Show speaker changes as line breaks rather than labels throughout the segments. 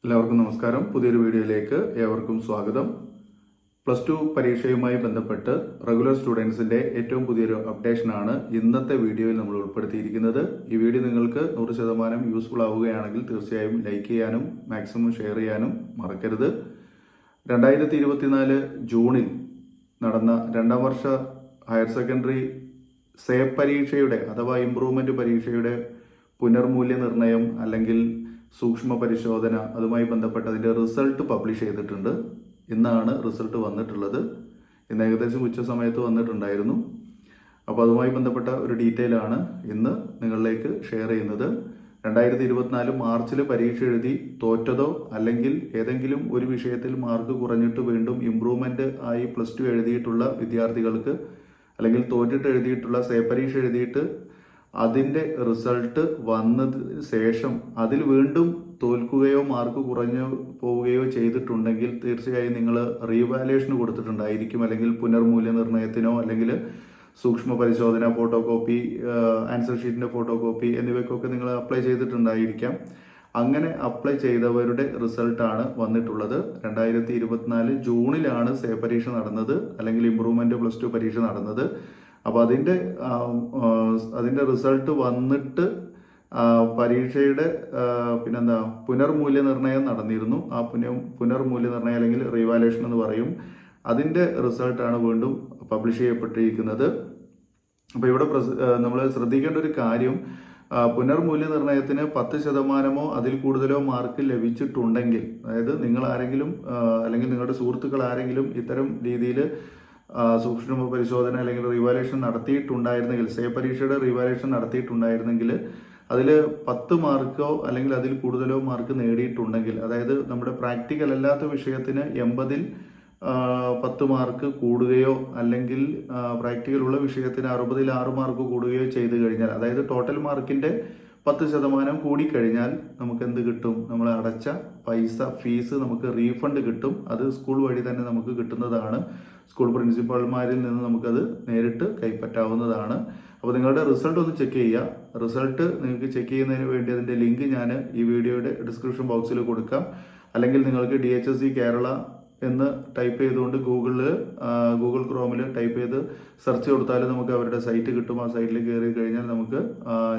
എല്ലാവർക്കും നമസ്കാരം. പുതിയൊരു വീഡിയോയിലേക്ക് ഏവർക്കും സ്വാഗതം. +2 പരീക്ഷയുമായി ബന്ധപ്പെട്ട് റെഗുലർ സ്റ്റുഡൻസിന്റെ ഏറ്റവും പുതിയൊരു അപ്ഡേഷനാണ് ഇന്നത്തെ വീഡിയോയിൽ നമ്മൾ ഉൾപ്പെടുത്തിയിരിക്കുന്നത്. ഈ വീഡിയോ നിങ്ങൾക്ക് 100% യൂസ്ഫുൾ ആവുകയാണെങ്കിൽ തീർച്ചയായും ലൈക്ക് ചെയ്യാനും മാക്സിമം ഷെയർ ചെയ്യാനും മറക്കരുത്. 2024 ജൂണിൽ നടന്ന 2ാം വർഷ ഹയർ സെക്കൻഡറി സേപ്പ് പരീക്ഷയുടെ അഥവാ ഇംപ്രൂവ്മെന്റ് പരീക്ഷയുടെ പുനർമൂല്യനിർണ്ണയം അല്ലെങ്കിൽ സൂക്ഷ്മ പരിശോധന അതുമായി ബന്ധപ്പെട്ട് അതിൻ്റെ റിസൾട്ട് പബ്ലിഷ് ചെയ്തിട്ടുണ്ട്. ഇന്നാണ് റിസൾട്ട് വന്നിട്ടുള്ളത്. ഇന്ന് ഏകദേശം ഉച്ച സമയത്ത് വന്നിട്ടുണ്ടായിരുന്നു. അപ്പോൾ അതുമായി ബന്ധപ്പെട്ട ഒരു ഡീറ്റെയിൽ ആണ് ഇന്ന് നിങ്ങളിലേക്ക് ഷെയർ ചെയ്യുന്നത്. 2024 മാർച്ചിൽ പരീക്ഷ എഴുതി തോറ്റതോ അല്ലെങ്കിൽ ഏതെങ്കിലും ഒരു വിഷയത്തിൽ മാർക്ക് കുറഞ്ഞിട്ട് വീണ്ടും ഇംപ്രൂവ്മെന്റ് ആയി +2 എഴുതിയിട്ടുള്ള വിദ്യാർത്ഥികൾക്ക് അല്ലെങ്കിൽ തോറ്റിട്ട് എഴുതിയിട്ടുള്ള പരീക്ഷ എഴുതിയിട്ട് അതിൻ്റെ റിസൾട്ട് വന്നതിന് ശേഷം അതിൽ വീണ്ടും തോൽക്കുകയോ മാർക്ക് കുറഞ്ഞു പോവുകയോ ചെയ്തിട്ടുണ്ടെങ്കിൽ തീർച്ചയായും നിങ്ങൾ റീവാലുവേഷന് കൊടുത്തിട്ടുണ്ടായിരിക്കും. അല്ലെങ്കിൽ പുനർമൂല്യനിർണ്ണയത്തിനോ അല്ലെങ്കിൽ സൂക്ഷ്മ പരിശോധന ഫോട്ടോ കോപ്പി, ആൻസർ ഷീറ്റിൻ്റെ ഫോട്ടോ കോപ്പി എന്നിവയ്ക്കൊക്കെ നിങ്ങൾ അപ്ലൈ ചെയ്തിട്ടുണ്ടായിരിക്കാം. അങ്ങനെ അപ്ലൈ ചെയ്തവരുടെ റിസൾട്ടാണ് വന്നിട്ടുള്ളത്. 2024 ജൂണിലാണ് പരീക്ഷ നടന്നത് അല്ലെങ്കിൽ ഇംപ്രൂവ്മെന്റ് +2 പരീക്ഷ നടന്നത്. അപ്പോൾ അതിൻ്റെ റിസൾട്ട് വന്നിട്ട് പരീക്ഷയുടെ പുനർമൂല്യനിർണ്ണയം നടന്നിരുന്നു. ആ പുനർമൂല്യനിർണ്ണയം അല്ലെങ്കിൽ റീവാലുവേഷൻ എന്ന് പറയും. അതിൻ്റെ റിസൾട്ടാണ് വീണ്ടും പബ്ലിഷ് ചെയ്യപ്പെട്ടിരിക്കുന്നത്. അപ്പോൾ ഇവിടെ നമ്മൾ ശ്രദ്ധിക്കേണ്ട ഒരു കാര്യം, പുനർമൂല്യനിർണ്ണയത്തിന് 10% അതിൽ കൂടുതലോ മാർക്ക് ലഭിച്ചിട്ടുണ്ടെങ്കിൽ, അതായത് നിങ്ങൾ ആരെങ്കിലും അല്ലെങ്കിൽ നിങ്ങളുടെ സുഹൃത്തുക്കൾ ആരെങ്കിലും ഇത്തരം രീതിയിൽ സൂക്ഷ്മ പരിശോധന അല്ലെങ്കിൽ റീവാലുവേഷൻ നടത്തിയിട്ടുണ്ടായിരുന്നെങ്കിൽ, പരീക്ഷയുടെ റീവാലുവേഷൻ നടത്തിയിട്ടുണ്ടായിരുന്നെങ്കിൽ അതിൽ 10 മാർക്കോ അല്ലെങ്കിൽ അതിൽ കൂടുതലോ മാർക്ക് നേടിയിട്ടുണ്ടെങ്കിൽ, അതായത് നമ്മുടെ പ്രാക്ടിക്കൽ അല്ലാത്ത വിഷയത്തിന് 80-ൽ 10 മാർക്ക് കൂടുകയോ അല്ലെങ്കിൽ പ്രാക്ടിക്കൽ ഉള്ള വിഷയത്തിന് 60-ൽ 6 മാർക്ക് കൂടുകയോ ചെയ്തു കഴിഞ്ഞാൽ, അതായത് ടോട്ടൽ മാർക്കിന്റെ 10% കൂടിക്കഴിഞ്ഞാൽ നമുക്ക് എന്ത് കിട്ടും? നമ്മൾ അടച്ച ഫീസ് നമുക്ക് റീഫണ്ട് കിട്ടും. അത് സ്കൂൾ വഴി തന്നെ നമുക്ക് കിട്ടുന്നതാണ്. സ്കൂൾ പ്രിൻസിപ്പാൾമാരിൽ നിന്ന് നമുക്കത് നേരിട്ട് കൈപ്പറ്റാവുന്നതാണ്. അപ്പോൾ നിങ്ങളുടെ റിസൾട്ട് ഒന്ന് ചെക്ക് ചെയ്യുക. റിസൾട്ട് നിങ്ങൾക്ക് ചെക്ക് ചെയ്യുന്നതിന് വേണ്ടി അതിൻ്റെ ലിങ്ക് ഞാൻ ഈ വീഡിയോയുടെ ഡിസ്ക്രിപ്ഷൻ ബോക്സിൽ കൊടുക്കാം. അല്ലെങ്കിൽ നിങ്ങൾക്ക് DHSC കേരള എന്ന് ടൈപ്പ് ചെയ്തുകൊണ്ട് ഗൂഗിൾ ക്രോമിൽ ടൈപ്പ് ചെയ്ത് സെർച്ച് കൊടുത്താൽ നമുക്ക് അവരുടെ സൈറ്റ് കിട്ടും. ആ സൈറ്റിൽ കയറി കഴിഞ്ഞാൽ നമുക്ക്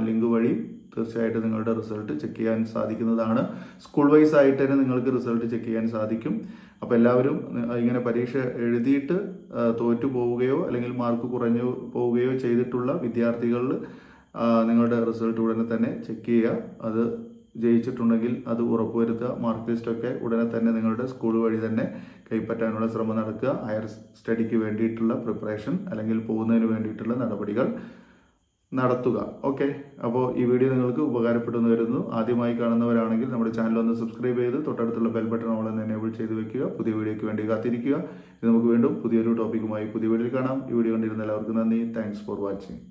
ലിങ്ക് വഴി തീർച്ചയായിട്ടും നിങ്ങളുടെ റിസൾട്ട് ചെക്ക് ചെയ്യാൻ സാധിക്കുന്നതാണ്. സ്കൂൾ വൈസ് ആയിട്ട് തന്നെ നിങ്ങൾക്ക് റിസൾട്ട് ചെക്ക് ചെയ്യാൻ സാധിക്കും. അപ്പോൾ എല്ലാവരും ഇങ്ങനെ പരീക്ഷ എഴുതിയിട്ട് തോറ്റു പോവുകയോ അല്ലെങ്കിൽ മാർക്ക് കുറഞ്ഞു പോവുകയോ ചെയ്തിട്ടുള്ള വിദ്യാർത്ഥികളിൽ നിങ്ങളുടെ റിസൾട്ട് ഉടനെ തന്നെ ചെക്ക് ചെയ്യുക. അത് ജയിച്ചിട്ടുണ്ടെങ്കിൽ അത് ഉറപ്പുവരുത്തുക. മാർക്ക് ലിസ്റ്റൊക്കെ ഉടനെ തന്നെ നിങ്ങളുടെ സ്കൂൾ വഴി തന്നെ കൈപ്പറ്റാനുള്ള ശ്രമം നടക്കുക. ഹയർ സ്റ്റഡിക്ക് വേണ്ടിയിട്ടുള്ള പ്രിപ്പറേഷൻ അല്ലെങ്കിൽ പോകുന്നതിന് വേണ്ടിയിട്ടുള്ള നടപടികൾ നടത്തുക. ഓക്കെ, അപ്പോൾ ഈ വീഡിയോ നിങ്ങൾക്ക് ഉപകാരപ്പെട്ടെന്ന് വരുന്നു. ആദ്യമായി കാണുന്നവരാണെങ്കിൽ നമ്മുടെ ചാനൽ ഒന്ന് സബ്സ്ക്രൈബ് ചെയ്ത് തൊട്ടടുത്തുള്ള ബെൽ ബട്ടൺ ഓൾ എന്ന് എനേബിൾ ചെയ്ത് വെക്കുക. പുതിയ വീഡിയോയ്ക്ക് വേണ്ടി കാത്തിരിക്കുക. ഇത് നമുക്ക് വീണ്ടും പുതിയൊരു ടോപ്പിക്കുമായി പുതിയ വീഡിയോയിൽ കാണാം. ഈ വീഡിയോ കണ്ടിരുന്ന എല്ലാവർക്കും നന്ദി. Thanks for watching.